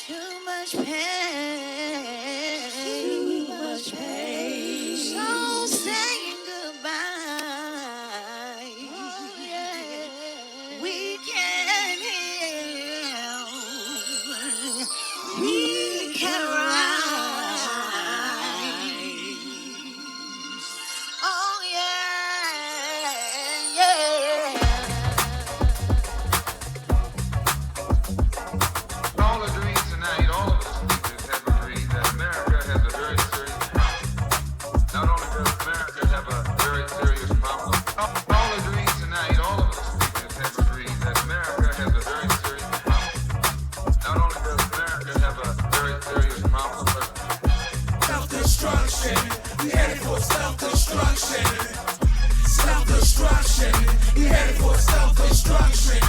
Too much pain. Too much pain. So saying goodbye. Oh, yeah. We can heal. We can rise. Oh, yeah. Yeah. All agree tonight, all of us speakers have agreed that America has a very serious problem. Not only does America have a very serious problem, all agree tonight, all of us speakers have agreed that America has a very serious problem. Not only does America have a very serious problem, but self-destruction, we headed for self-destruction. Self-destruction, we headed for self-destruction.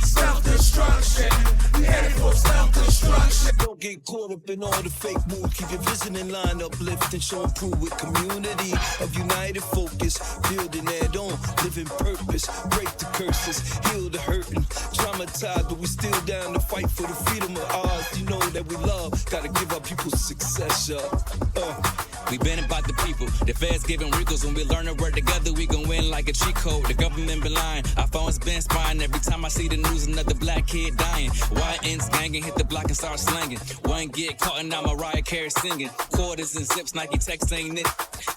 Self-destruction, we headed for self-destruction. Don't get caught up in all the fake moves. Keep your vision in line, uplift and show improve with community of united focus. Building head on, living purpose. Break the curses, heal the hurting. Traumatized, but we still down to fight for the freedom of ours. You know that we love, gotta give our people success, y'all. We been about the people. The feds giving wrinkles. When we learn to work together, we gon' win like a cheat code. The government been lying. Our phones been spying. Every time I see the news, another black kid dying. YN's ganging, hit the block and start slanging. One get caught and now Mariah Carey singing. Quarters and zips, Nike text ain't it.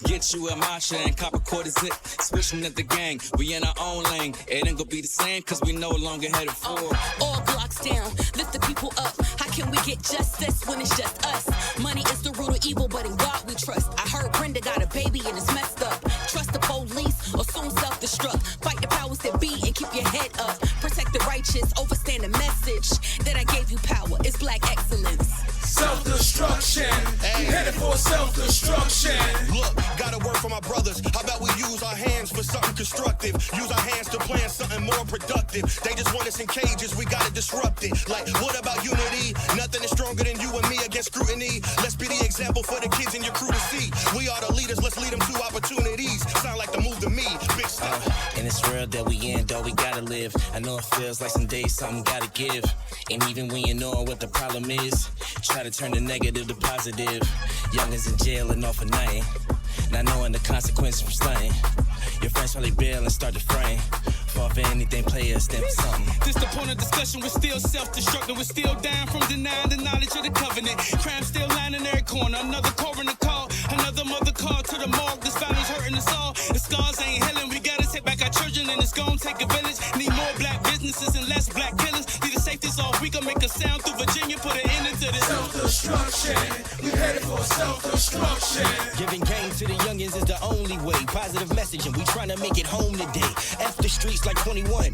Get you a Masha and copper quarter zip. Switching at the gang, we in our own lane. It ain't gonna be the same, cause we no longer headed forward. All blocks down, lift the people up. How can we get justice when it's just us? Money is the root of evil, but in God we trust. I heard Brenda got a baby and it's messed up. Trust the police or soon self-destruct. Fight the powers that be and keep your head up. Protect the righteous, overstand the message that I gave you power. It's black excellence. Self-destruction, we headed for self-destruction. Look, gotta work for my brothers. How about we use our hands for something constructive? Use our hands to plan something more productive. They just want us in cages, we gotta disrupt it. Like, what about unity? Nothing is stronger than you and me against scrutiny. Let's be the example for the kids in your crew to see. We are the leaders, let's lead them to opportunities. Sound like the move to me, big stuff. In this world that we in, though, we gotta live. I know it feels like some days something gotta give. And even when you know what the problem is, try to turn the negative to positive. Youngins in jail and off for nothing, not knowing the consequences from stunting. Your friends probably bail and start to frame. Fall for anything, play us, stand for something. This the point of discussion, we're still self-destructing. We're still down from denying the knowledge of the covenant. Crime still lying in every corner. Another coroner call, another mother call to the morgue. This violence hurting us all. The scars ain't healing. We gotta take back our children and it's gonna take a village. Need more black businesses and less black killers. Need to safety so we can make a sound through Virginia. Put an end into this. Self-destruction, we headed for self-destruction. Giving game to the youngins is the only way. Positive messaging, we tryna make it home today. F the streets like 21.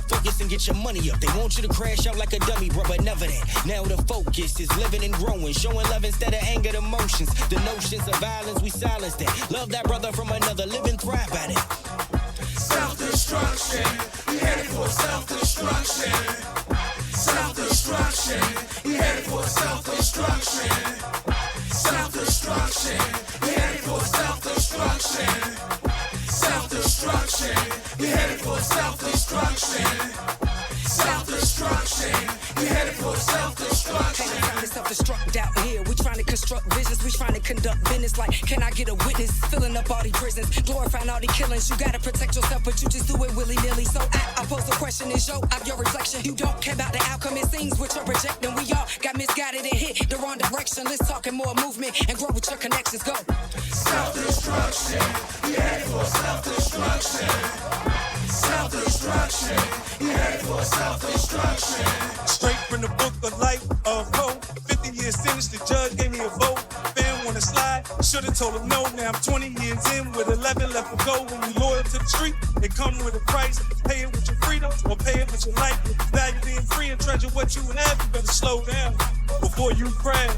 Focus and get your money up. They want you to crash out like a dummy, bro, but never that. Now the focus is living and growing, showing love instead of anger emotions. The notions of violence, we silence that. Love that brother from another, live and thrive at it. Self-destruction, we headed for self-destruction. Self-destruction, we headed for self-destruction. Self-destruction, we headed for self-destruction. Self-destruction, we headed for self-destruction. Self-destruction, we headed for self-destruction. It's self-destruct out here. We trying to construct business. We trying to conduct business like, can I get a witness? Filling up all these prisons, glorifying all these killings. You gotta protect yourself, but you just do it willy-nilly. So I pose the question, is I'm your reflection. You don't care about the outcome. It seems what you're projecting. We all got misguided and hit the wrong direction. Let's talk and more movement and grow with your connections. Go. Self-destruction, we headed for self-destruction. Self-destruction, we headed for self-destruction. Straight from the book of life of Poe. 50 years sentence, the judge gave me a vote. Fan wanna slide, should've told him no. Now I'm 20 years in with 11 left to go. When you loyal to the street, it come with a price. Pay it with your freedom or pay it with your life. With the value being free and treasure what you have, you better slow down before you crash.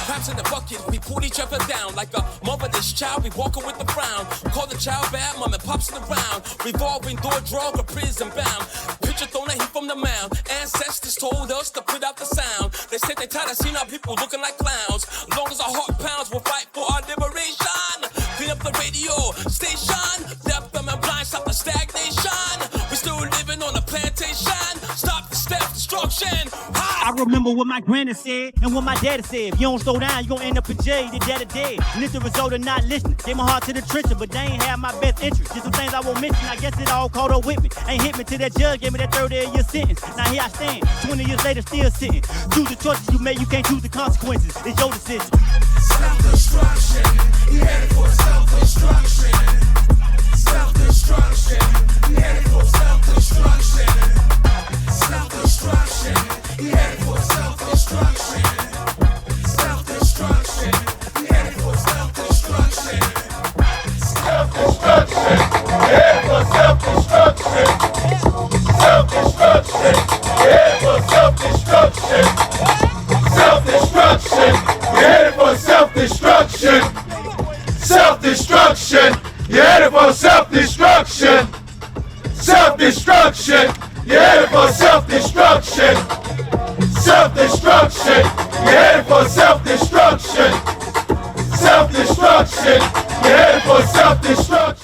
Crabs in the bucket, we pull each other down like a motherless child. We walking with the frown. Call the child bad, mom and pops in the round. Revolving door, drug or prison bound. Picture thrown at heat from the mound. Ancestors told us to put out the sound. They said they tired of seeing our people looking like clowns. Long as our heart pounds, we'll fight for our liberation. Clean up the radio station. Deaf, dumb, and blind, stop the stagnation. We still living on a plantation. Stop the self-destruction. I remember what my granny said and what my daddy said. If you don't slow down, you gon' end up in jail, your daddy dead. And it's the result of not listening. Gave my heart to the trenches, but they ain't have my best interest. Just some things I won't mention, I guess it all caught up with me. Ain't hit me till that judge gave me that 30-year sentence. Now here I stand, 20 years later still sitting. Choose the choices you make, you can't choose the consequences. It's your decision. Self-destruction, he headed for self-destruction. Self-destruction, he headed for self-destruction. Self-destruction, he headed for self-destruction. Self-destruction, he headed for self-destruction. Self-destruction, he headed for self-destruction. Self-destruction, he headed for self-destruction. Self-destruction, he headed for self-destruction. Self-destruction, you headed for self-destruction. Self-destruction, you headed for self-destruction. Self-destruction, you headed for self-destruction. Self-destruction, you headed for self-destruction.